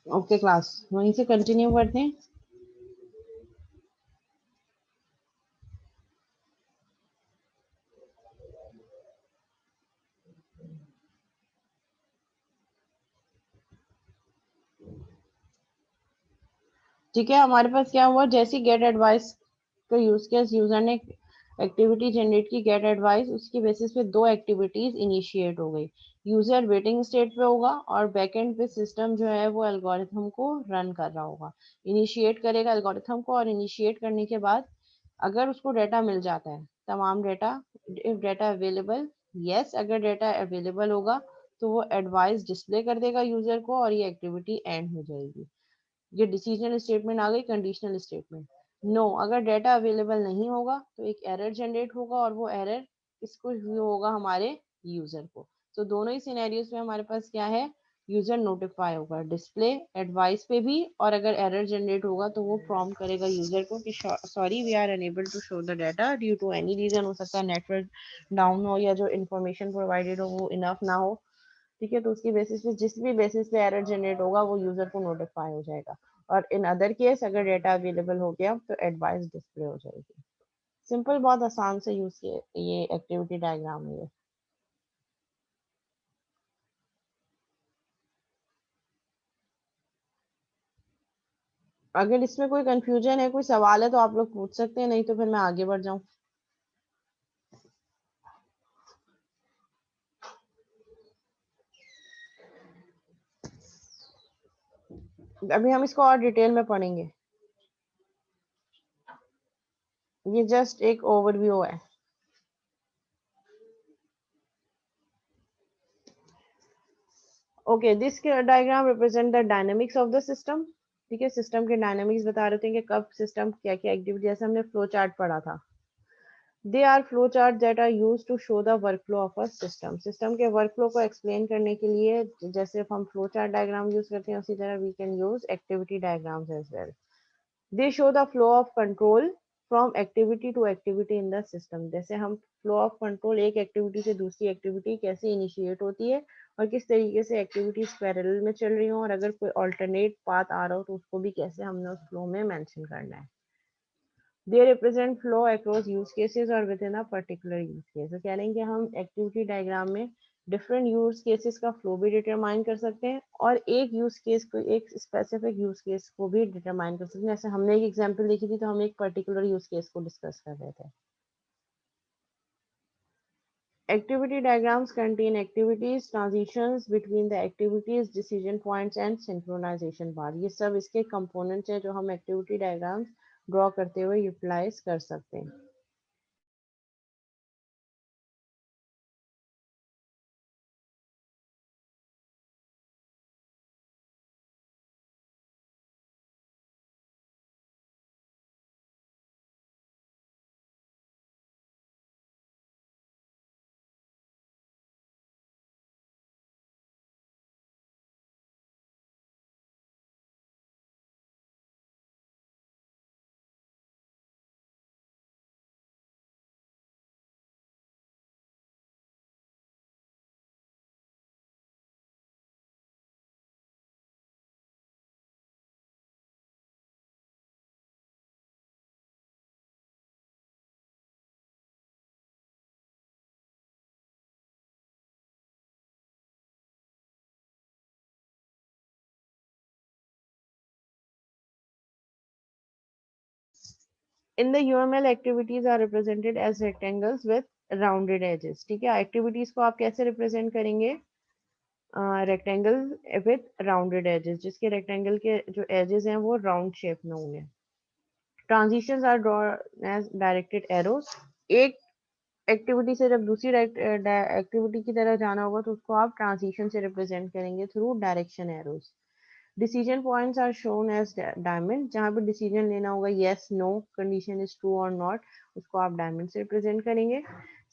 Okay class, वहीं से continue करते हैं। ठीक है, हमारे पास क्या हुआ, जैसी गेट एडवाइस का यूज किया, यूजर ने एक्टिविटी जनरेट की गेट एडवाइस, उसकी बेसिस पे दो एक्टिविटीज इनिशिएट हो गई। यूजर वेटिंग स्टेट पे होगा और बैकएंड पे सिस्टम जो है वो एल्गोरिथम को रन कर रहा होगा। इनिशिएट करेगा एल्गोरिथम को, और इनिशिएट करने के बाद अगर उसको डेटा मिल जाता है, तमाम data, if data available, yes, अगर डेटा अवेलेबल होगा तो वो एडवाइस डिस्प्ले कर देगा यूजर को और ये एक्टिविटी एंड हो जाएगी। ये डिसीजन स्टेटमेंट आ गई। कंडीशनल स्टेटमेंट, नो, अगर डेटा अवेलेबल नहीं होगा तो एक एरर जनरेट होगा, और वो एरर किसको व्यू होगा, हमारे यूजर को। तो दोनों ही सिनेरियोस में हमारे पास क्या है, यूजर नोटिफाई होगा डिस्प्ले एडवाइस पे भी, और अगर एरर जनरेट होगा तो वो प्रॉम्प्ट करेगा यूजर को कि sorry we are unable to show the data due to any reason, हो सकता है नेटवर्क डाउन हो या जो इन्फॉर्मेशन प्रोवाइडेड हो वो इनफ ना हो। ठीक है, तो उसकी बेसिस पे, जिस भी बेसिस पे एरर जनरेट होगा वो यूजर को नोटिफाई हो जाएगा। और इन अदर केस अगर डेटा अवेलेबल हो गया तो एडवाइस डिस्प्ले हो जाएगी। सिंपल, बहुत आसान से यूज किए ये एक्टिविटी डायग्राम है ये। अगर इसमें कोई कंफ्यूजन है, कोई सवाल है तो आप लोग पूछ सकते हैं, नहीं तो फिर मैं आगे बढ़ जाऊं। अभी हम इसको और डिटेल में पढ़ेंगे, ये जस्ट एक ओवरव्यू है। Okay, this diagram represent the dynamics of the system. ठीक है, सिस्टम के डायनेमिक्स बता रहे थे कि कब सिस्टम क्या क्या एक्टिविटी, जैसे हमने फ्लो चार्ट पढ़ा था। They are flow chart that are use to show the workflow of a system. System के वर्कफ्लो को एक्सप्लेन करने के लिए जैसे हम फ्लो चार्ट डायग्राम यूज करते हैं, उसी तरह we can use activity diagrams as well. They show the flow of control from activity to activity in the system. जैसे हम फ्लो ऑफ कंट्रोल, एक एक्टिविटी से दूसरी एक्टिविटी कैसे इनिशिएट होती है और किस तरीके से एक्टिविटीज पैरेलल में चल रही हो, और अगर कोई ऑल्टरनेट पाथ आ रहा हो तो उसको भी कैसे हमने उस फ्लो में मेंशन करना है। They represent flow across use cases or within a particular use case। तो कह रहे हैं कि हम एक्टिविटी डायग्राम में डिफरेंट यूज केसेस का फ्लो भी डिटरमाइन कर सकते हैं, और एक यूज केस को, एक स्पेसिफिक यूज केस को भी डिटरमाइन कर सकते हैं। जैसे हमने एक एग्जांपल देखी थी तो हम एक पर्टिकुलर यूज केस को डिस्कस कर रहे थे। Activity diagrams contain activities, transitions between the activities, decision points and synchronization bar। ये सब इसके कंपोनेंट्स हैं जो हम एक्टिविटी डायग्राम्स ड्रॉ करते हुए यूटिलाइज कर सकते हैं। In the UML, activities are represented as rectangles with rounded edges। ठीक है, एक्टिविटीज को आप कैसे रिप्रेजेंट करेंगे, रेक्टेंगल विथ राउंडेड एजेस, जिसके रेक्टेंगल के जो एजेस हैं वो राउंड शेप में होंगे। Transitions are drawn as directed arrows. एक एक्टिविटी से जब दूसरी एक्टिविटी की तरफ जाना होगा तो उसको आप ट्रांजिशन से रिप्रेजेंट करेंगे through direction arrows. Decision points are shown as diamond, जहाँ पे डिसीजन लेना होगा yes no, condition is true और नॉट, उसको आप डायमंड से रिप्रेजेंट करेंगे।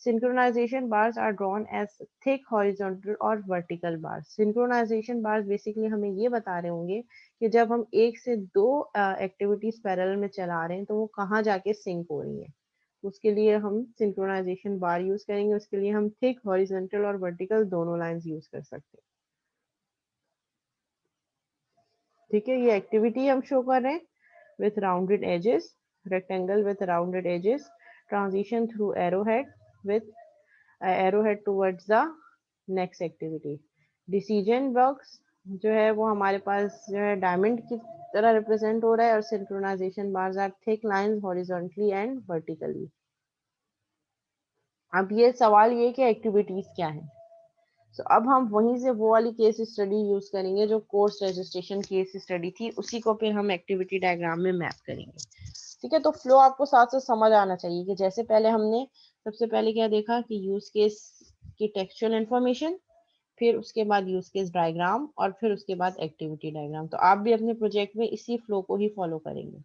Synchronization bars are drawn as thick horizontal और vertical bars. Synchronization bars basically हमें ये बता रहे होंगे कि जब हम एक से दो एक्टिविटीज पैरेलल में चला रहे हैं तो वो कहाँ जाके सिंक हो रही है, उसके लिए हम सिंक्रोनाइजेशन बार यूज करेंगे। उसके लिए हम थिक हॉरिजॉन्टल और वर्टिकल दोनों लाइंस यूज कर सकते हैं। ठीक है, ये एक्टिविटी हम शो कर रहे हैं with rounded edges, rectangle with rounded edges, transition through arrowhead with arrowhead towards the next activity। decision box जो है वो हमारे पास जो है डायमंड की तरह रिप्रेजेंट हो रहा है, और synchronisation bars are thick lines horizontally and vertically. अब ये सवाल ये कि एक्टिविटीज क्या है, तो अब हम वहीं से वो वाली केस स्टडी यूज करेंगे जो कोर्स रजिस्ट्रेशन केस स्टडी थी, उसी को फिर हम एक्टिविटी डायग्राम में मैप करेंगे। ठीक है, तो फ्लो आपको साथ साथ समझ आना चाहिए कि जैसे पहले हमने सबसे पहले क्या देखा कि यूज केस की टेक्सचुअल इंफॉर्मेशन, फिर उसके बाद यूज केस डायग्राम, और फिर उसके बाद एक्टिविटी डायग्राम। तो आप भी अपने प्रोजेक्ट में इसी फ्लो को ही फॉलो करेंगे।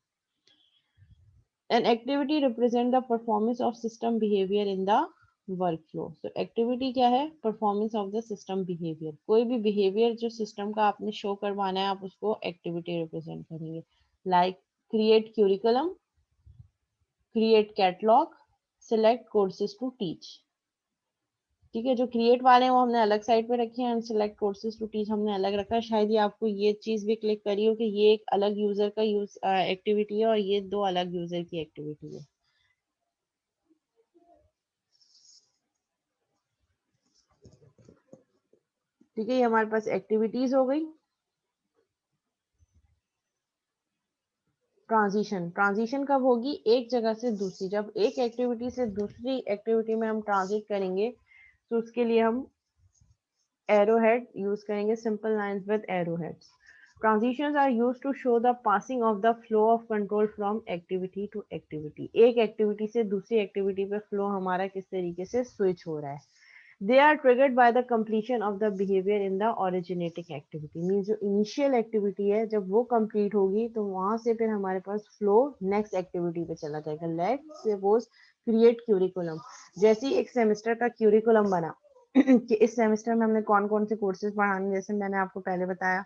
An activity represent the performance of system behavior in the workflow। So activity क्या है? Performance of the system behavior। कोई भी behavior जो system का आपने show करवाना है, आप उसको activity represent करेंगे। Like create curriculum, create catalog, select courses to teach। ठीक है, जो क्रिएट वाले हैं वो हमने अलग साइड पे रखे हैं, सिलेक्ट कोर्सेज टू टीच हमने अलग रखा है। शायद ये आपको ये चीज भी क्लिक करी हो कि ये एक अलग यूजर का यूज एक्टिविटी है और ये दो अलग यूजर की एक्टिविटी है। ठीक है, ये हमारे पास एक्टिविटीज हो गई। ट्रांजिशन, ट्रांजिशन कब होगी? एक जगह से दूसरी, जब एक एक्टिविटी से दूसरी एक्टिविटी में हम ट्रांजिट करेंगे तो उसके लिए हम एरो हेड यूज करेंगे, simple lines with arrow heads. Transitions are used to show the passing of the flow of control from activity to activity। एक एक्टिविटी से दूसरी एक्टिविटी पे फ्लो हमारा किस तरीके से स्विच हो रहा है। They are triggered by the completion of the behavior in the originating activity। Means जो इनिशियल एक्टिविटी है जब वो कंप्लीट होगी तो वहां से फिर हमारे पास फ्लो नेक्स्ट एक्टिविटी पे चला जाएगा। लेट्स सपोज क्रिएट क्यूरिकुलम, जैसे ही एक सेमेस्टर का क्यूरिकुलम बना कि इस सेमेस्टर में हमने कौन कौन से कोर्सेज पढ़ाने, जैसे मैंने आपको पहले बताया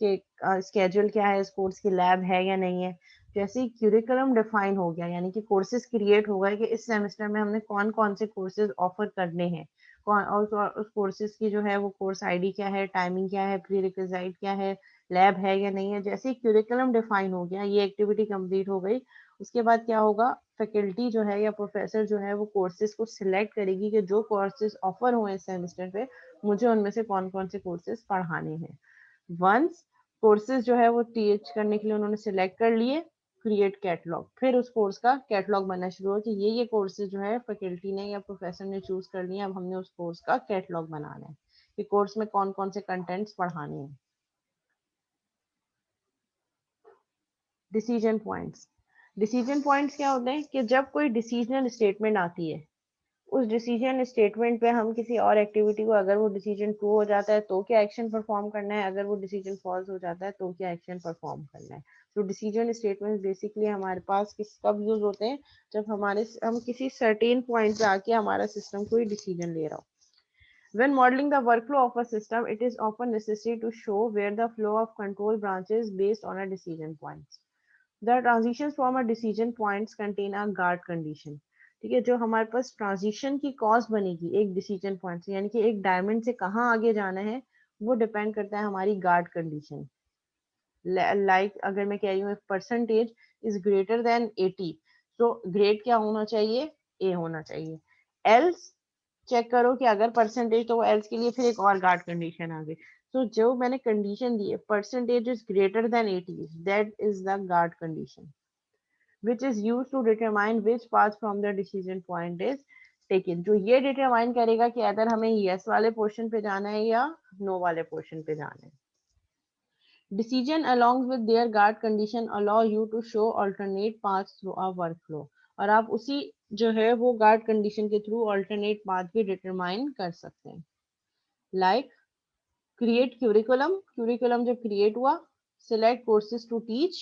कि स्केड्यूल क्या है, इस कोर्स की लैब है या नहीं है। जैसे ही क्यूरिकुलम डिफाइन हो गया, यानी कि कोर्सेज क्रिएट हो गए कि इस सेमेस्टर में हमने कौन कौन से कोर्सेज ऑफर करने हैं, कौन और उस कोर्सेज की जो है वो कोर्स आईडी क्या है, टाइमिंग क्या है, प्री रिक्विजिट क्या है, लैब है या नहीं है। जैसे ही क्यूरिकुलम डिफाइन हो गया, ये एक्टिविटी कंप्लीट हो गई, उसके बाद क्या होगा, फैकल्टी जो है या प्रोफेसर जो है वो कोर्सेज को सिलेक्ट करेगी कि जो कोर्सेज ऑफर हुए इस सेमेस्टर पे मुझे उनमें से कौन कौन से कोर्सेज पढ़ाने हैं। वंस कोर्सेज जो है वो टीच करने के लिए उन्होंने सिलेक्ट कर लिए, क्रिएट कैटलॉग, फिर उस कोर्स का कैटलॉग बनना शुरू हो कि ये कोर्सेज जो है फैकल्टी ने या प्रोफेसर ने चूज कर लिया, अब हमने उस कोर्स का कैटलॉग बनाना है कि कोर्स में कौन कौन से कंटेंट्स पढ़ाने हैं। डिसीजन पॉइंट्स, डिसीजन पॉइंट्स क्या होते हैं कि जब कोई डिसीजनल स्टेटमेंट आती है, उस डिसीजन स्टेटमेंट पे हम किसी और एक्टिविटी को, अगर वो डिसीजन ट्रू हो जाता है तो क्या एक्शन परफॉर्म करना है, अगर वो डिसीजन फॉल्स हो जाता है तो क्या एक्शन परफॉर्म करना है। तो डिसीजन स्टेटमेंट बेसिकली हमारे पास किस कब यूज होते हैं, जब हम किसी सर्टेन पॉइंट पे आके हमारा सिस्टम कोई डिसीजन ले रहा हो। When modeling the workflow of a system, it is often necessary to show where the flow of control branches based on a decision points। The transitions from a decision points contain a guard condition। ठीक है, जो हमारे पास transition की cause बनेगी एक decision point से, यानी कि एक डायमंड से कहाँ आगे जाना है, वो डिपेंड करता है हमारी गार्ड कंडीशन। लाइक अगर मैं कह रही हूँ परसेंटेज इज ग्रेटर देन 80, तो ग्रेड क्या होना चाहिए, ए होना चाहिए। एल्स चेक करो कि अगर परसेंटेज, तो वो एल्स के लिए फिर एक और गार्ड कंडीशन आ गई। तो जो मैंने कंडीशन दी है percentage is greater than 80, that is the guard condition which is used to determine which path from the decision point is taken, जो ये डिटरमाइन करेगा कि अगर हमें यस वाले पोर्शन पे जाना है या नो वाले पोर्शन पे जाना है। Decision along with their guard condition allow you to show alternate paths through a workflow, और आप उसी जो है वो गार्ड कंडीशन के थ्रू अल्टरनेट पाथ भी डिटरमाइन कर सकते हैं। लाइक क्रिएट क्यूरिकुलम, क्यूरिकुलम जब क्रिएट हुआ, select courses to teach,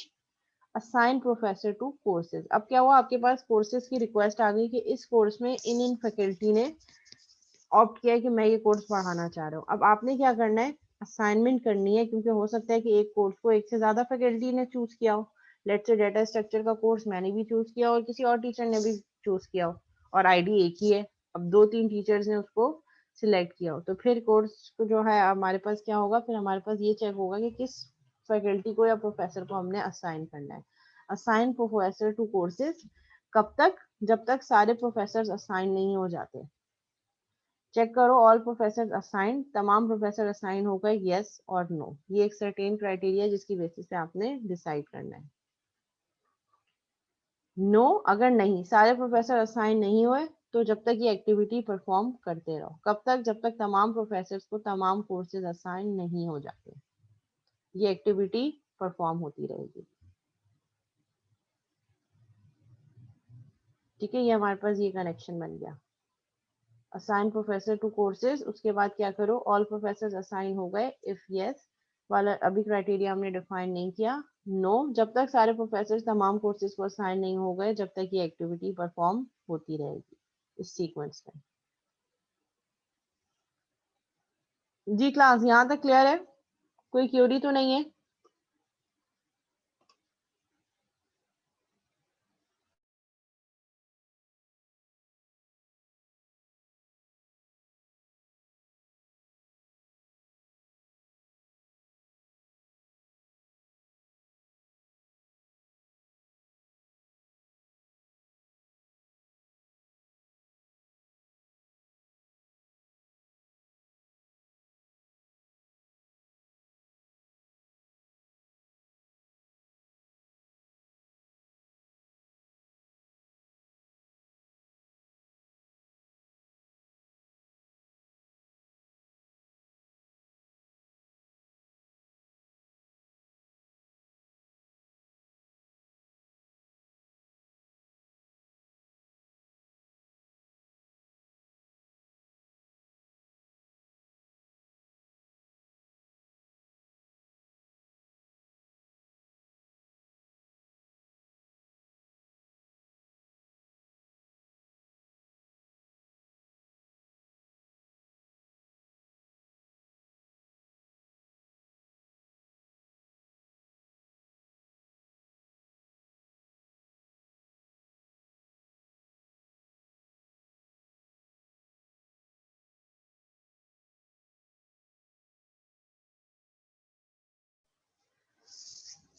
assign professor to courses. अब क्या हुआ, आपके पास कोर्सेज की रिक्वेस्ट आ गई कि इस कोर्स में इन फैकल्टी ने ऑप्ट किया है कि मैं ये कोर्स पढ़ाना चाह रहा हूँ। अब आपने क्या करना है, असाइनमेंट करनी है, क्योंकि हो सकता है कि एक कोर्स को एक से ज्यादा फैकल्टी ने चूज किया हो। लेट्स से डेटा स्ट्रक्चर का कोर्स मैंने भी चूज किया और किसी और टीचर ने भी चूज किया हो, और आईडी एक ही है। अब 2-3 टीचर्स ने उसको सिलेक्ट किया हो, तो फिर कोर्स को जो है हमारे पास क्या होगा, फिर हमारे पास ये चेक होगा कि किस फैकल्टी को या प्रोफेसर को हमने असाइन करना है। असाइन प्रोफेसर टू कोर्सेज, कब तक, जब तक सारे प्रोफेसर असाइन नहीं हो जाते। चेक करो ऑल प्रोफेसर असाइन, तमाम प्रोफेसर असाइन हो गए, यस और नो। ये एक सर्टेन क्राइटेरिया जिसकी बेसिस पे आपने डिसाइड करना है। नो अगर नहीं, सारे प्रोफेसर असाइन नहीं हुए, तो जब तक ये एक्टिविटी परफॉर्म करते रहो। कब तक, जब तक तमाम प्रोफेसर को तमाम कोर्सेज असाइन नहीं हो जाते, ये एक्टिविटी परफॉर्म होती रहेगी। ठीक है, ये हमारे पास ये कनेक्शन बन गया। असाइन प्रोफेसर टू कोर्सेज, उसके बाद क्या करो, ऑल प्रोफेसर असाइन हो गए, इफ यस वाला अभी क्राइटेरिया हमने डिफाइन नहीं किया। नो जब तक सारे प्रोफेसर तमाम कोर्सेज को असाइन नहीं हो गए, जब तक ये एक्टिविटी परफॉर्म होती रहेगी इस सीक्वेंस में। जी क्लास यहाँ तक क्लियर है, कोई क्यूरी तो नहीं है?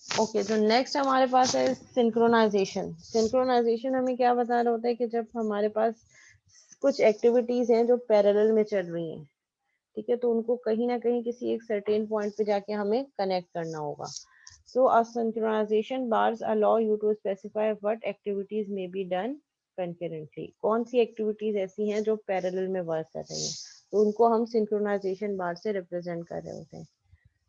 ओके, तो नेक्स्ट हमारे पास है सिंक्रोनाइजेशन। सिंक्रोनाइजेशन हमें क्या बता रहा होता है कि जब हमारे पास कुछ एक्टिविटीज हैं जो पैरेलल में चल रही हैं, ठीक है, तो उनको कहीं ना कहीं किसी एक सर्टेन पॉइंट पे जाके हमें कनेक्ट करना होगा। So uh synchronization bars allow you to specify what activities may be done concurrently. कौन सी एक्टिविटीज ऐसी हैं जो पैरेलल में वर्क कर रही हैं, तो उनको हम सिंक्रोनाइजेशन बार से रिप्रेजेंट कर रहे होते हैं।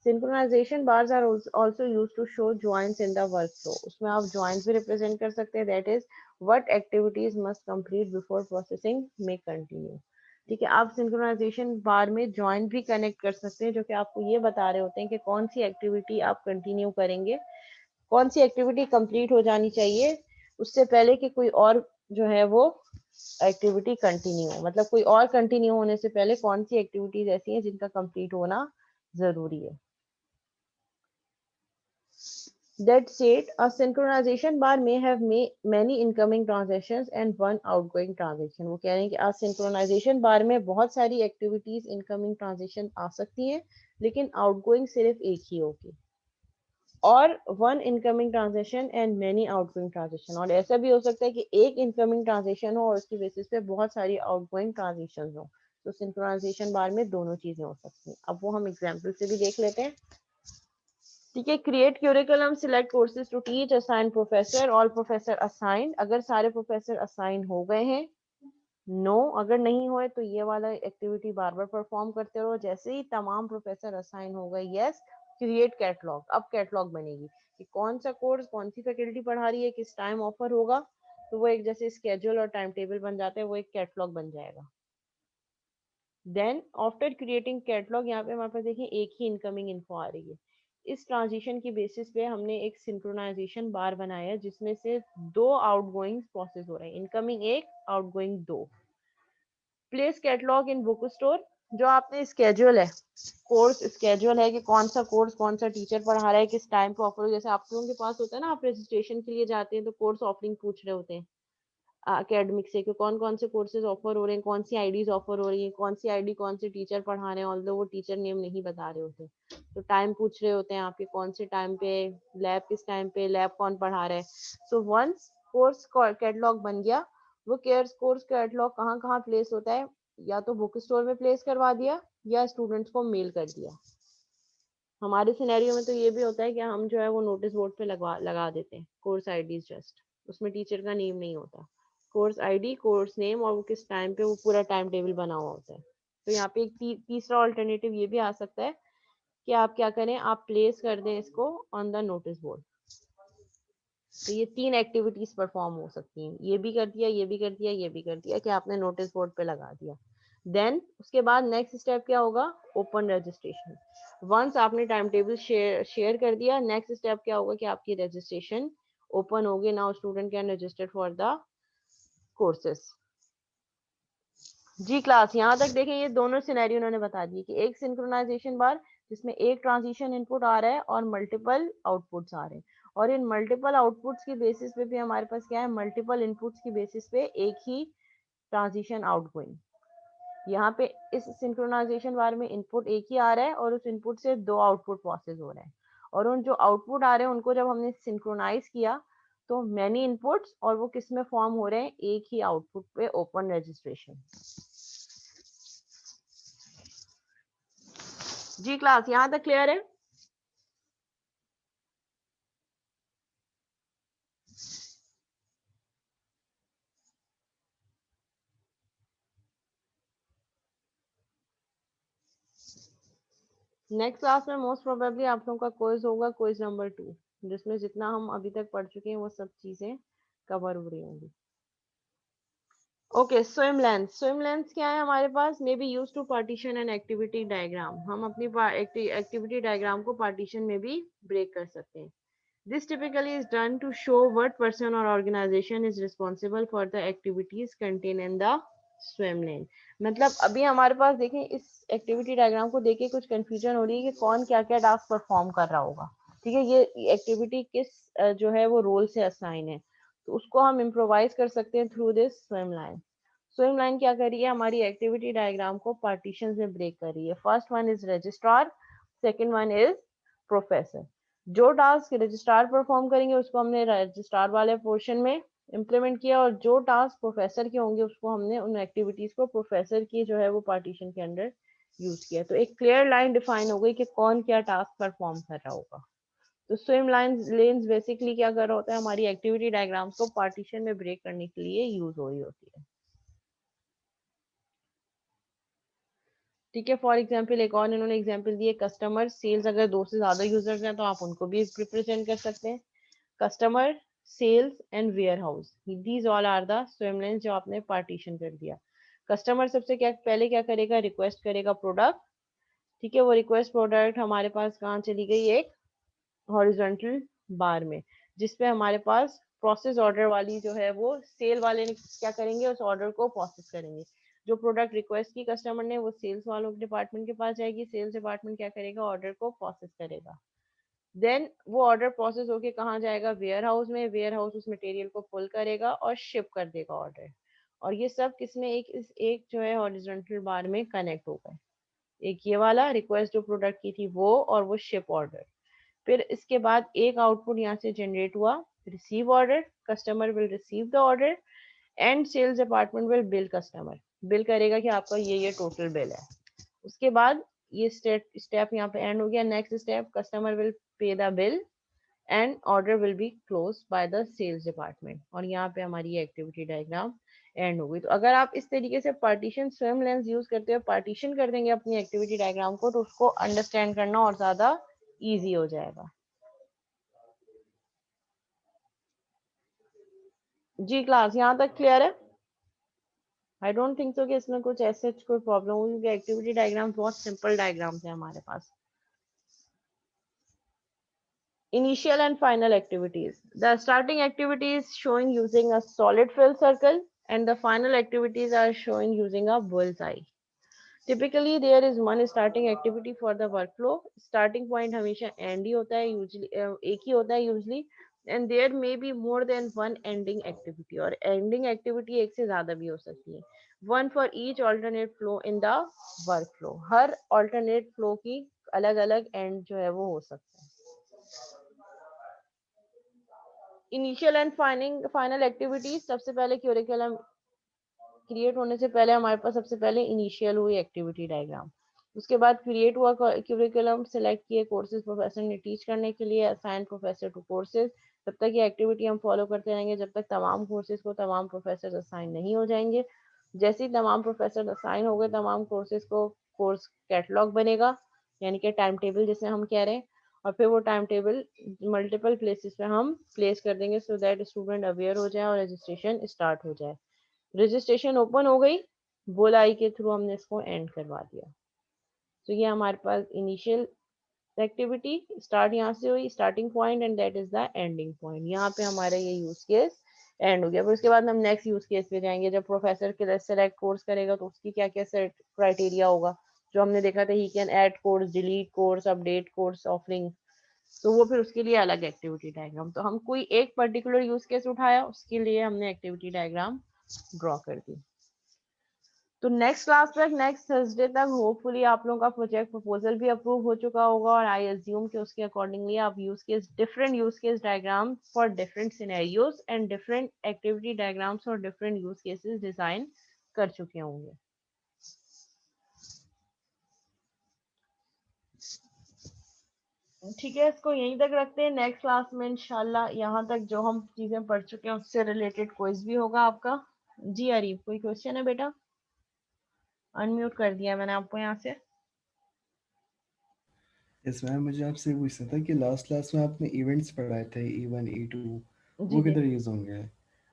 Synchronization bars are also used to show joins in the workflow. उसमें आप joins भी represent कर सकते हैं, that is what activities must complete before processing may continue. ठीक है, आप सिंक्रोनाइजेशन बार में ज्वाइन भी कनेक्ट कर सकते हैं, जो कि आपको ये बता रहे होते हैं कि कौन सी एक्टिविटी आप कंटिन्यू करेंगे, कौन सी एक्टिविटी कंप्लीट हो जानी चाहिए उससे पहले कि कोई और जो है वो एक्टिविटी कंटिन्यू हो। मतलब कोई और कंटिन्यू होने से पहले कौन सी एक्टिविटीज ऐसी हैं जिनका कंप्लीट होना जरूरी है। That said, a synchronization bar may have many incoming transactions and one outgoing transaction. वो कह रहे हैं कि a synchronization bar में बहुत सारी activities incoming transaction आ सकती हैं, लेकिन outgoing सिर्फ एक ही होगी। और one incoming transaction and many outgoing transaction, और ऐसा भी हो सकता है कि एक incoming transaction हो और उसकी बेसिस पे बहुत सारी outgoing transactions हो। तो synchronization bar में दोनों चीजें हो सकती हैं। अब वो हम एग्जाम्पल से भी देख लेते हैं। ठीक है, create curriculum, select courses to teach, assign professor, all professor assign. अगर सारे प्रोफेसर असाइन हो गए हैं, नो अगर नहीं होए तो ये वाला एक्टिविटी बार बार परफॉर्म करते रहो। जैसे ही तमाम प्रोफेसर असाइन हो गए, यस क्रिएट कैटलॉग, अब कैटलॉग बनेगी कि कौन सा कोर्स कौन सी फैकल्टी पढ़ा रही है, किस टाइम ऑफर होगा, तो वो एक जैसे स्केड्यूल और टाइम टेबल बन जाते हैं, वो एक कैटलॉग बन जाएगा। देन आफ्टर क्रिएटिंग कैटलॉग, यहाँ पे हमारे पास देखिए एक ही इनकमिंग इन्फो आ रही है। इस ट्रांजिशन की बेसिस पे हमने एक सिंक्रोनाइजेशन बार बनाया है जिसमें से दो आउटगोइंग प्रोसेस हो रहे हैं, इनकमिंग एक, आउटगोइंग दो। Place catalogue in book store, जो आपने स्केड्यूल है, कोर्स स्केड्यूल है कि कौन सा कोर्स कौन सा टीचर पढ़ा रहा है, किस टाइम पे ऑफर हो, जैसे आप लोगों के पास होता है ना, आप रजिस्ट्रेशन के लिए जाते हैं तो कोर्स ऑफरिंग पूछ रहे होते हैं एकेडमिक से कि कौन कौन से कोर्सेज ऑफर हो रहे हैं, कौन सी आईडीज ऑफर हो रही है, कौन सी आईडी कौन से टीचर पढ़ा रहे हैं, ऑल्दो वो टीचर नेम नहीं बता रहे होते, तो टाइम पूछ रहे होते हैं आपके कौन से टाइम पे, लैब किस टाइम पे, लैब कौन पढ़ा रहा है। सो वंस कोर्स कैटलॉग बन गया, वो केयर्स कोर्स कैटलॉग कहाँ कहाँ प्लेस होता है, या तो बुक स्टोर में प्लेस करवा दिया या स्टूडेंट्स को मेल कर दिया। हमारे सिनेरियो में तो ये भी होता है कि हम जो है वो नोटिस बोर्ड पे लगा देते हैं कोर्स आईडी, जस्ट उसमें टीचर का नेम नहीं होता, कोर्स आईडी कोर्स नेम और वो किस टाइम पे, वो पूरा टाइम टेबल बना हुआ होता है। तो यहाँ पे एक तीसरा ऑल्टरनेटिव ये भी आ सकता है कि आप क्या करें, आप प्लेस कर दें इसको ऑन द नोटिस बोर्ड। तो ये तीन एक्टिविटीज परफॉर्म हो सकती हैं, ये भी कर दिया, ये भी कर दिया, ये भी कर दिया कि आपने नोटिस बोर्ड पे लगा दिया। देन उसके बाद नेक्स्ट स्टेप क्या होगा, ओपन रजिस्ट्रेशन। वंस आपने टाइम टेबल शेयर कर दिया, नेक्स्ट स्टेप क्या होगा कि आपकी रजिस्ट्रेशन ओपन होगी। Now student can register for the courses. जी क्लास, यहाँ तक देखें ये दोनों सिनेरियो उन्होंने बता दिए कि एक सिंक्रोनाइजेशन बार जिसमें एक ट्रांजिशन इनपुट आ रहा है और मल्टीपल आउटपुट्स आ रहे हैं, और इन मल्टीपल आउटपुट्स की बेसिस पे भी हमारे पास क्या है, मल्टीपल इनपुट्स की बेसिस पे एक ही ट्रांजिशन आउटगोइंग। यहाँ पे इस सिंक्रोनाइजेशन बार में इनपुट एक ही आ रहा है और उस इनपुट से दो आउटपुट प्रोसेस हो रहे हैं, और उन जो आउटपुट आ रहे हैं उनको जब हमने सिंक्रोनाइज किया तो मैनी इनपुट्स, और वो किस में फॉर्म हो रहे हैं, एक ही आउटपुट पे ओपन रजिस्ट्रेशन। जी क्लास, यहाँ तक क्लियर है? नेक्स्ट क्लास में मोस्ट प्रोबेबली आप लोगों का क्विज होगा, क्विज नंबर 2, जिसमें जितना हम अभी तक पढ़ चुके हैं वो सब चीजें कवर हो रही होंगी। Okay, swim length. Swim length क्या है हमारे पास, may be used to partition and activity diagram. हम अपनी एक्टिविटी डायग्राम को पार्टीशन में भी ब्रेक कर सकते हैं। This typically is done to show what person or organization is responsible for the activities contained in the swim lane। मतलब अभी हमारे पास देखें, इस एक्टिविटी डायग्राम को देख के कुछ कंफ्यूजन हो रही है कि कौन क्या क्या टास्क परफॉर्म कर रहा होगा। ठीक है, ये एक्टिविटी किस जो है वो रोल से असाइन है, तो उसको हम इम्प्रोवाइज कर सकते हैं through this swim line. Swim line क्या कर रही है, हमारी एक्टिविटी डायग्राम को पार्टीशन में ब्रेक कर रही है। First one is registrar, second one is professor. जो टास्क रजिस्ट्रार परफॉर्म करेंगे उसको हमने रजिस्ट्रार वाले पोर्शन में इम्प्लीमेंट किया, और जो टास्क प्रोफेसर के होंगे उसको हमने उन एक्टिविटीज को प्रोफेसर की जो है वो पार्टीशन के अंदर यूज किया। तो एक क्लियर लाइन डिफाइन हो गई कि कौन क्या टास्क परफॉर्म कर रहा होगा। तो स्विम लाइंस लेन्स बेसिकली क्या कर रहा होता है, हमारी एक्टिविटी डायग्राम्स को पार्टीशन में ब्रेक करने के लिए यूज हो रही होती है। ठीक है, फॉर एग्जाम्पल एक और इन्होंने एग्जाम्पल दिए, कस्टमर सेल्स। अगर दो से ज्यादा यूजर्स हैं तो आप उनको भी रिप्रेजेंट कर सकते हैं। Customer sales and ware, these all are the swim lanes जो आपने पार्टीशन कर दिया। कस्टमर सबसे क्या पहले क्या करेगा, रिक्वेस्ट करेगा प्रोडक्ट। ठीक है, वो रिक्वेस्ट प्रोडक्ट हमारे पास कहाँ चली गई, एक हॉरिजॉन्टल बार में, जिसपे हमारे पास प्रोसेस ऑर्डर वाली जो है वो सेल वाले ने क्या करेंगे, उस ऑर्डर को प्रोसेस करेंगे। जो प्रोडक्ट रिक्वेस्ट की कस्टमर ने वो सेल्स वालों के डिपार्टमेंट के पास जाएगी, सेल्स डिपार्टमेंट क्या करेगा, ऑर्डर को प्रोसेस करेगा। देन वो ऑर्डर प्रोसेस होके कहाँ जाएगा, वेयर हाउस में। वेयर हाउस उस मटेरियल को पुल करेगा और शिप कर देगा ऑर्डर। और ये सब किसमें, एक जो है हॉरिजॉन्टल बार में कनेक्ट हो गए। एक ये वाला रिक्वेस्ट जो प्रोडक्ट की थी वो, और वो शिप ऑर्डर। फिर इसके बाद एक आउटपुट यहाँ से जनरेट हुआ, receive order, customer will receive the order and sales department will bill customer. Bill करेगा कि आपका ये टोटल बिल है। उसके बाद ये स्टेप यहाँ पे एंड हो गया। Next step, customer will pay the bill and order will be close by the sales department. और यहाँ पे हमारी ये एक्टिविटी डायग्राम एंड हो गई। तो अगर आप इस तरीके से पार्टीशन स्विम लेंस यूज करते हुए पार्टीशन कर देंगे अपनी एक्टिविटी डायग्राम को, तो उसको अंडरस्टैंड करना और ज्यादा इजी हो जाएगा। जी क्लास यहाँ तक क्लियर है? आई डोंट थिंक सो कि इसमें कुछ ऐसे कोई प्रॉब्लम होगी, क्योंकि एक्टिविटी डायग्राम बहुत सिंपल डायग्राम्स है हमारे पास। Initial and final activities. The starting activities showing using a solid fill circle, and the final activities are showing using a bullseye. Typically there is one starting activity for the workflow. Starting point हमेशा end ही होता है usually, एक ही होता है usually, and there may be more than one ending activity, और ending activity एक से ज़्यादा भी हो सकती है। One for each alternate flow in the workflow. Her alternate flow की अलग अलग end जो है वो हो सकता है। इनिशियल एंड फाइनल एक्टिविटीज, सबसे पहले क्यूरिकुलम क्रिएट होने से पहले हमारे पास सबसे पहले इनिशियल हुई एक्टिविटी डायग्राम। उसके बाद क्रिएट हुआ क्यूरिकुलम, सेलेक्ट किए कोर्सेज प्रोफेसर ने टीच करने के लिए, असाइन प्रोफेसर टू कोर्सेज। तब तक ये एक्टिविटी हम फॉलो करते रहेंगे जब तक तमाम कोर्सेज को तमाम प्रोफेसर असाइन नहीं हो जाएंगे। जैसे ही तमाम प्रोफेसर असाइन हो गए तमाम कोर्सेज को, कोर्स कैटलॉग बनेगा, यानी कि टाइम टेबल जिसे हम कह रहे हैं, और फिर वो टाइम टेबल मल्टीपल प्लेसेस पे हम प्लेस कर देंगे सो दैट स्टूडेंट अवेयर हो जाए और रजिस्ट्रेशन स्टार्ट हो जाए। रजिस्ट्रेशन ओपन हो गई, बोल आई के थ्रू हमने इसको एंड करवा दिया। तो ये हमारे पास इनिशियल एक्टिविटी स्टार्ट यहाँ से हुई, starting point, and that is the ending point. यहाँ पे हमारा ये यूज केस एंड हो गया। फिर उसके बाद हम नेक्स्ट यूज केस पे जाएंगे। जब प्रोफेसर के सेलेक्ट कोर्स करेगा तो उसकी क्या क्या क्राइटेरिया होगा, जो हमने देखा था, he can add course, delete course, update course offering. तो वो फिर उसके लिए अलग एक्टिविटी डायग्राम। तो हम कोई एक पर्टिकुलर यूज केस उठाया, उसके लिए हमने एक्टिविटी डायग्राम ड्रॉ कर दी। तो नेक्स्ट क्लास तक, नेक्स्ट थर्सडे तक होपफुली आप लोगों का प्रोजेक्ट प्रपोजल भी अप्रूव हो चुका होगा, और आई अज्यूम कि उसके अकॉर्डिंगली आप different use case diagram for different scenarios and different activity diagrams for different use cases design कर चुके होंगे। ठीक है, इसको यहीं तक रखते हैं। नेक्स्ट क्लास में इंशाल्लाह यहाँ तक जो हम चीजें पढ़ चुके हैं उससे रिलेटेड क्विज भी होगा आपका। जी अरीफ, कोई क्वेश्चन है बेटा? अनम्यूट कर दिया मैंने आपको यहाँ से। यस मैम, मुझे आपसे पूछना था कि लास्ट क्लास में आपने इवेंट्स पढ़ाए थे E1 E2, जी वो जी, किधर यूज होंगे?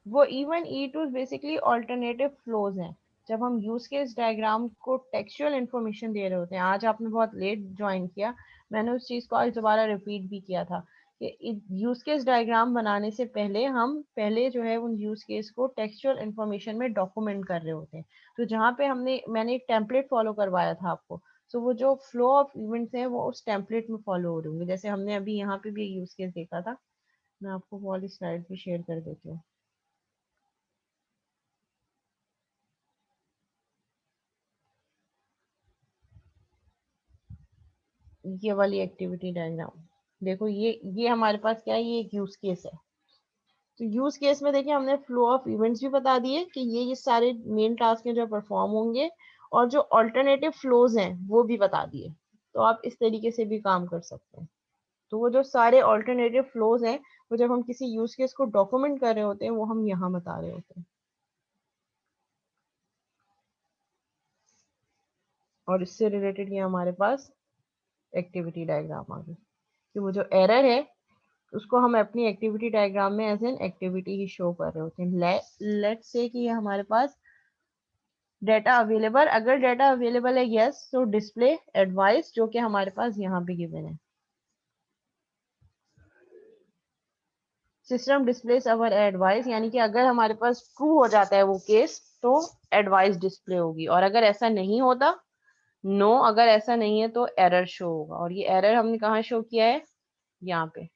वो E1 E2 basically alternative flows हैं। जब हम यूज केस डायग्राम को टेक्सचुअल इंफॉर्मेशन दे रहे होते हैं, आज आपने बहुत लेट ज्वाइन किया, मैंने उस चीज को आज दोबारा रिपीट भी किया था कि यूज केस डायग्राम बनाने से पहले हम पहले जो है उन यूज केस को टेक्सचुअल इंफॉर्मेशन में डॉक्यूमेंट कर रहे होते हैं। तो जहाँ पे मैंने एक टेम्पलेट फॉलो करवाया था आपको, तो वो जो फ्लो ऑफ इवेंट्स हैं वो उस टेम्पलेट में फॉलो हो रहे होंगे। जैसे हमने अभी यहाँ पे भी यूज केस देखा था, मैं आपको वो वाली स्लाइड भी शेयर कर देती हूँ। ये वाली एक्टिविटी डायग्राम देखो, ये हमारे पास क्या है, ये एक यूज केस है। तो यूज केस में देखिए हमने फ्लो ऑफ इवेंट्स भी बता दिए कि ये सारे मेन टास्क हैं जो परफॉर्म होंगे, और जो अल्टरनेटिव फ्लोज हैं वो भी बता दिए। तो आप इस तरीके से भी काम कर सकते हैं। तो वो जो सारे अल्टरनेटिव फ्लोज हैं, वो जब हम किसी यूज केस को डॉक्यूमेंट कर रहे होते हैं वो हम यहाँ बता रहे होते हैं। और इससे रिलेटेड ये हमारे पास एक्टिविटी डायग्राम आ गई कि वो जो एरर है उसको हम अपनी एक्टिविटी डायग्राम में एज एन एक्टिविटी ही शो कर रहे होते हैं। लेट्स से कि ये हमारे पास डेटा अवेलेबल, अगर डेटा अवेलेबल है यस, तो डिस्प्ले एडवाइस, जो कि हमारे पास यहाँ पे गिवन है, सिस्टम डिस्प्लेस अवर एडवाइस, यानी कि अगर हमारे पास ट्रू हो जाता है वो केस तो एडवाइस डिस्प्ले होगी, और अगर ऐसा नहीं होता, नो, अगर ऐसा नहीं है तो एरर शो होगा। और ये एरर हमने कहाँ शो किया है, यहाँ पे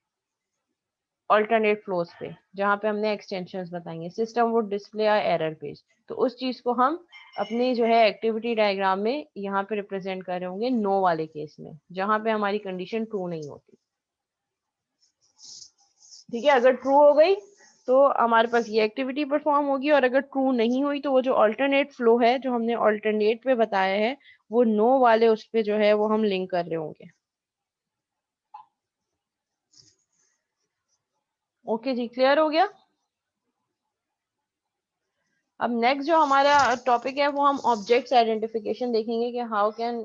ऑल्टरनेट फ्लोज पे, जहाँ पे हमने एक्सटेंशंस बताएंगे, system would display a error page. तो उस चीज को हम अपनी जो है एक्टिविटी डायग्राम में यहाँ पे रिप्रेजेंट कर रहे होंगे नो वाले केस में, जहाँ पे हमारी कंडीशन ट्रू नहीं होती। ठीक है, अगर ट्रू हो गई तो हमारे पास ये एक्टिविटी परफॉर्म होगी, और अगर ट्रू नहीं हुई तो वो जो अल्टरनेट फ्लो है जो हमने अल्टरनेट पे बताया है, वो नो वाले उस पे जो है वो हम लिंक कर रहे होंगे। ओके जी, क्लियर हो गया। अब नेक्स्ट जो हमारा टॉपिक है वो हम ऑब्जेक्ट्स आइडेंटिफिकेशन देखेंगे कि how can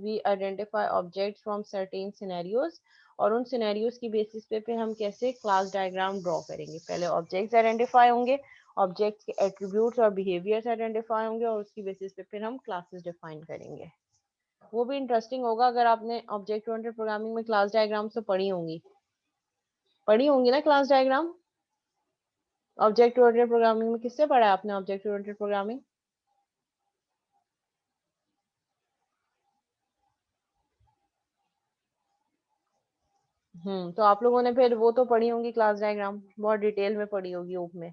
we identify objects from certain scenarios, और उन सिनेरियोज की बेसिस पे फिर हम कैसे क्लास डायग्राम ड्रॉ करेंगे। पहले ऑब्जेक्ट्स आइडेंटिफाई होंगे, ऑब्जेक्ट्स के एट्रीब्यूट्स और बिहेवियर्स आइडेंटिफाई होंगे, और उसकी बेसिस पे फिर हम क्लासेस डिफाइन करेंगे। वो भी इंटरेस्टिंग होगा। अगर आपने ऑब्जेक्ट ओरिएंटेड प्रोग्रामिंग में क्लास डायग्राम तो पढ़ी होंगी ना class diagram. Object oriented programming में किससे पढ़ा है आपने ऑब्जेक्ट ओरिएंटेड प्रोग्रामिंग? तो आप लोगों ने फिर वो तो पढ़ी होंगी क्लास डायग्राम, बहुत डिटेल में पढ़ी होगी ओप में।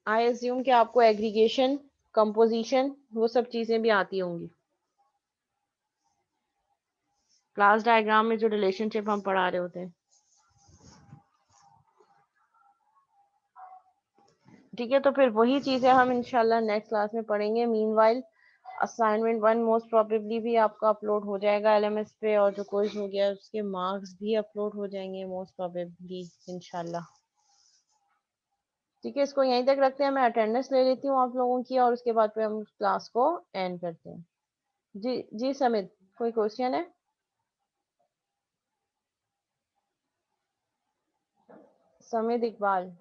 आई एज्यूम कि आपको एग्रीगेशन, कंपोजिशन, वो सब चीजें भी आती होंगी। क्लास डायग्राम में जो रिलेशनशिप हम पढ़ा रहे होते हैं, ठीक है। तो फिर वही चीजें हम इंशाल्लाह नेक्स्ट क्लास में पढ़ेंगे। मीनवाइल असाइनमेंट 1 मोस्ट प्रोबेबली भी आपका अपलोड हो जाएगा एलएमएस पे, और जो कोर्स हो गया उसके मार्क्स भी अपलोड हो जाएंगे मोस्ट प्रोबेबली इंशाल्लाह। ठीक है, इसको यहीं तक रखते हैं। मैं अटेंडेंस ले लेती हूँ आप लोगों की, और उसके बाद फिर हम क्लास को एंड करते हैं। जी जी समित, कोई क्वेश्चन है? समित इकबाल।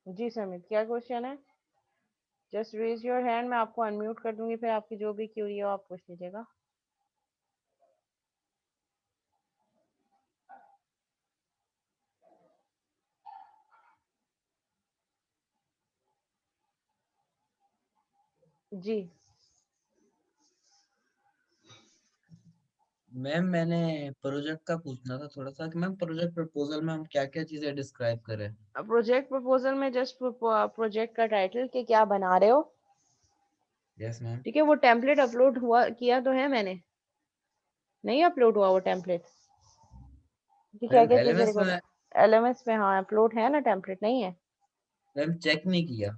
जी समित, क्या क्वेश्चन है? जस्ट रेज योर हैंड, मैं आपको अनम्यूट कर दूंगी, फिर आपकी जो भी क्यूरी हो आप पूछ लीजिएगा। जी मैम मैंने प्रोजेक्ट का पूछना था थोड़ा सा कि मैम प्रोजेक्ट प्रपोजल में हम क्या क्या चीजें डिस्क्राइब करें। प्रोजेक्ट प्रपोजल में जस्ट प्रोजेक्ट का टाइटल कि क्या बना रहे हो, यस मैम। ठीक है। वो टेम्पलेट अपलोड हुआ किया तो है मैंने? नहीं अपलोड हुआ वो टेम्पलेट कि क्या मैम क्या चीजें एलएमएस रिकॉर्ड? में एलएमएस पे हाँ अपलोड है ना, टेम्पलेट नहीं है? मैम चेक नहीं किया।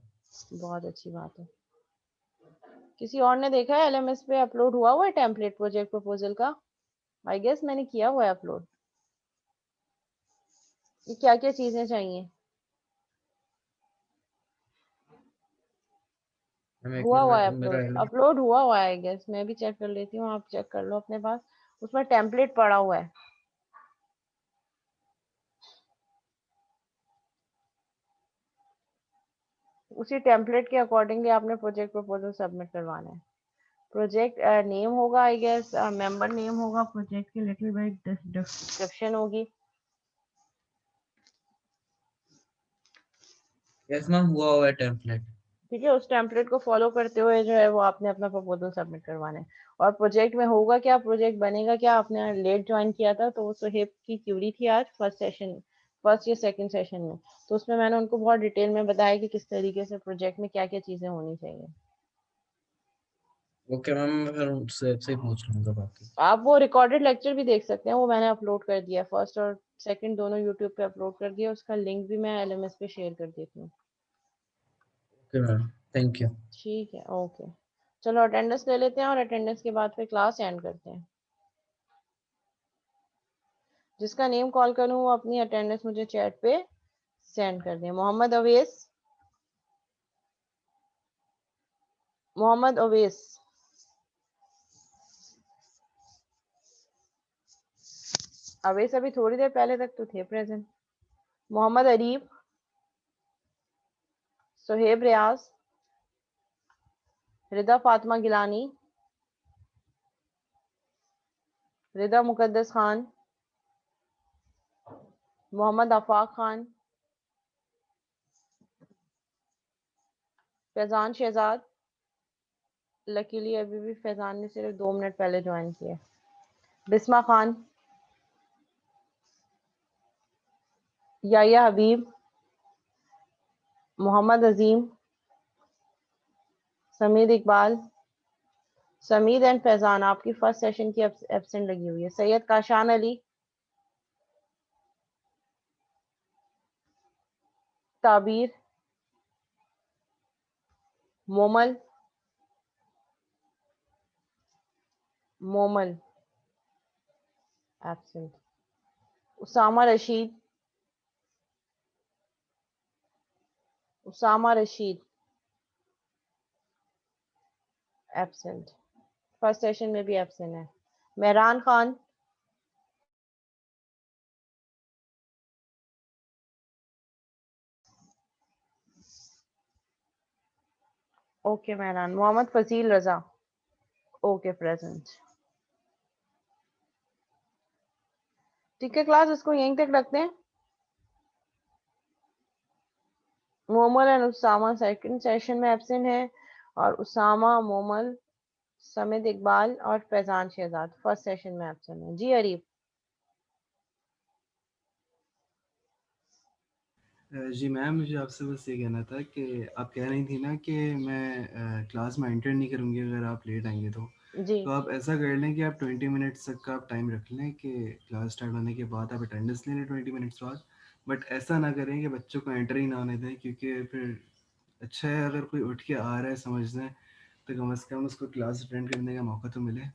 बहुत अच्छी बात है। किसी और ने देखा है एलएमएस पे अपलोड हुआ है टेम्पलेट प्रोजेक्ट प्रपोजल का? आई गेस मैंने किया हुआ है अपलोड। ये क्या क्या चीजें चाहिए? मैम एक हुआ मिनट हुआ है में मेरा अपलोड, अपलोड हुआ हुआ है आई गेस। मैं भी चेक कर लेती हूँ, आप चेक कर लो अपने पास। उसमें टेम्पलेट पड़ा हुआ है। उसी टेम्पलेट के अकॉर्डिंगली आपने प्रोजेक्ट प्रपोजल सबमिट करवाना है। प्रोजेक्ट नेम होगा आई गेस, मेंबर नेम होगा, प्रोजेक्ट की लिटिल बिट डिस्क्रिप्शन होगी। यस मैम हुआ हुआ है टेम्पलेट। ठीक है, उस टेम्पलेट को फॉलो करते हुए जो है वो आपने अपना प्रपोजल सबमिट करवाना है। और प्रोजेक्ट में होगा क्या, प्रोजेक्ट बनेगा क्या? आपने लेट ज्वाइन किया था तो सुहेब की क्यूरी थी आज फर्स्ट सेशन, फर्स्ट या सेकंड सेशन में, तो उसमें मैंने उनको बहुत डिटेल में बताया कि किस तरीके से प्रोजेक्ट में क्या क्या चीजें होनी चाहिए। ओके मैम मैं फिर उससे से ही पूछ लूंगा बाकी। आप वो रिकॉर्डेड लेक्चर भी देख सकते हैं, वो मैंने अपलोड कर दिया, फर्स्ट और सेकंड दोनों यूट्यूब पे अपलोड कर दिया। उसका लिंक भी मैं एलएमएस पे शेयर कर देती हूँ। Okay ma'am thank you. ठीक है, ओके। चलो अटेंडेंस ले लेते हैं, और अटेंडेंस के बाद फिर क्लास एंड करते हैं। जिसका नेम कॉल करूँ वो अपनी अटेंडेंस मुझे चैट पे सेंड कर दें। मोहम्मद अवेस, मोहम्मद अवेस, अवेस अभी थोड़ी देर पहले तक तो थे प्रेजेंट। मोहम्मद अरीफ, सोहेब रियाज, रिदा फातिमा गिलानी, रिदा मुकद्दस खान, मोहम्मद आफाक खान, फैजान शहजाद। लकीली अभी भी फैजान ने सिर्फ 2 मिनट पहले ज्वाइन किया। बिस्मा खान, याया हबीब, मोहम्मद अजीम, समीद इकबाल। समीद एंड फैजान आपकी फर्स्ट सेशन की एब्सेंट लगी हुई है। Syed Kashan Ali, Tabeer, Momal, Momal absent, Usama Rashid, Usama Rashid absent, first session में भी एब्सेंट है। Mehran Khan, okay Mehran. Mohammad Fazil Raza, okay present. ठीक है क्लास, इसको यहीं तक रखते हैं। Momal and Usama second session में एब्सेंट है, और उसामा, मोमल, समित इकबाल और फैजान शहजाद फर्स्ट सेशन में एब्सेंट है। जी अरीफ। जी मैम, मुझे आपसे बस ये कहना था कि आप कह रही थी ना कि मैं क्लास में एंटर नहीं करूँगी अगर आप लेट आएंगे जी तो आप ऐसा कर लें कि आप 20 मिनट्स तक का आप टाइम रख लें कि क्लास स्टार्ट होने के बाद आप अटेंडेंस ले लें 20 मिनट्स बाद। बट ऐसा ना करें कि बच्चों को एंटर ही ना होने दें, क्योंकि फिर अच्छा है अगर कोई उठ के आ रहा है समझने, तो कम से कम उसको क्लास अटेंड करने का मौका तो मिले।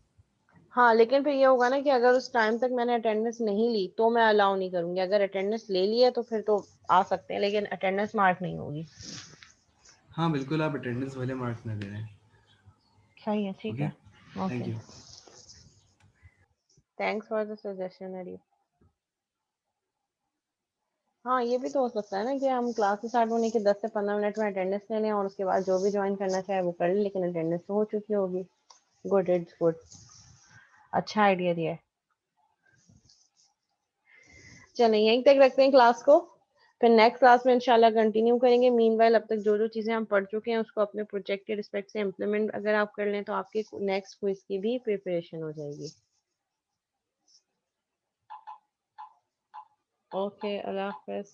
हाँ, लेकिन फिर ये होगा ना कि अगर उस टाइम तक मैंने अटेंडेंस नहीं ली तो मैं अलाउ नहीं करूंगी। अगर अटेंडेंस ले ली है तो फिर तो आ सकते हैं, लेकिन अटेंडेंस मार्क नहीं होगी। हाँ बिल्कुल, आप अटेंडेंस वाले मार्क्स ना दे रहे हैं। सही है, ठीक ओके, है। Thank okay, you. Thanks for the suggestion Arif. हाँ, ये भी तो हो सकता है ना कि हम क्लास स्टार्ट होने के 10 से 15 मिनट में अटेंडेंस ले लें और उसके बाद जो भी ज्वाइन करना चाहे वो कर ले, लेकिन अटेंडेंस तो हो चुकी होगी। गुड, इट्स गुड, अच्छा आइडिया दिया है। चलें यहीं तक रखते हैं क्लास को, फिर नेक्स्ट क्लास में इंशाल्लाह कंटिन्यू करेंगे। मीनवाइल अब तक जो जो चीज़ें हम पढ़ चुके हैं उसको अपने प्रोजेक्ट के रिस्पेक्ट से इम्प्लीमेंट अगर आप कर लें तो आपके नेक्स्ट क्विज की भी प्रिपरेशन हो जाएगी। ओके, अल्लाह हाफिज़।